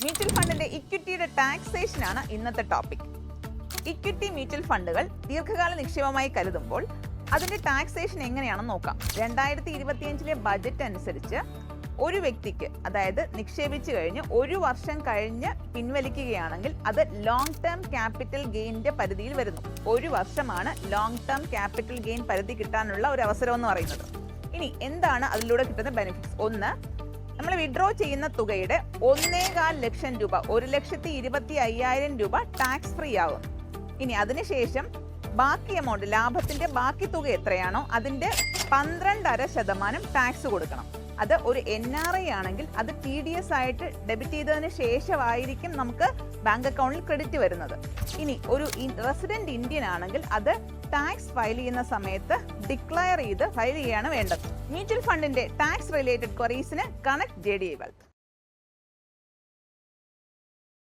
Mutual ഫണ്ടിന്റെ ഇക്വിറ്റിയുടെ taxation ആണ് ഇന്നത്തെ ടോപ്പിക്. ഇക്വിറ്റി മ്യൂച്വൽ ഫണ്ടുകൾ ദീർഘകാല നിക്ഷേപമായി കരുതുമ്പോൾ അതിന്റെ ടാക്സേഷൻ എങ്ങനെയാണെന്ന് നോക്കാം. 2025 ബജറ്റ് അനുസരിച്ച് ഒരു വ്യക്തിക്ക്, അതായത് നിക്ഷേപിച്ചു കഴിഞ്ഞ് ഒരു വർഷം കഴിഞ്ഞ് പിൻവലിക്കുകയാണെങ്കിൽ അത് ലോങ് ടേം ക്യാപിറ്റൽ ഗെയിനിന്റെ പരിധിയിൽ വരുന്നു. ഒരു വർഷമാണ് ലോങ് ടേം ക്യാപിറ്റൽ ഗെയിൻ പരിധി കിട്ടാനുള്ള ഒരു അവസരം എന്ന് പറയുന്നത്. ഇനി എന്താണ് അതിലൂടെ കിട്ടുന്ന ബെനിഫിറ്റ്സ്? ഒന്ന്, നമ്മൾ വിഡ്രോ ചെയ്യുന്ന തുകയുടെ 1.25 ലക്ഷം രൂപ, 1,25,000 രൂപ ടാക്സ് ഫ്രീ ആകും. ഇനി അതിനുശേഷം ബാക്കി എമൗണ്ട്, ലാഭത്തിന്റെ ബാക്കി തുക എത്രയാണോ അതിന്റെ 12.5% ടാക്സ് കൊടുക്കണം. അത് ഒരു NRI ആണെങ്കിൽ അത് TDS ആയിട്ട് ഡെബിറ്റ് ചെയ്തതിന് ശേഷമായിരിക്കും നമുക്ക് ബാങ്ക് അക്കൗണ്ടിൽ ക്രെഡിറ്റ് വരുന്നത്. ഇനി ഒരു റെസിഡന്റ് ഇന്ത്യൻ ആണെങ്കിൽ അത് ടാക്സ് ഫയൽ ചെയ്യുന്ന സമയത്ത് ഡിക്ലെയർ ചെയ്ത് ഫയൽ ചെയ്യാണ് വേണ്ടത്. മ്യൂച്വൽ ഫണ്ടിന്റെ ടാക്സ് റിലേറ്റഡ് ക്വറീസിന് കണക്ട് JDI Wealth.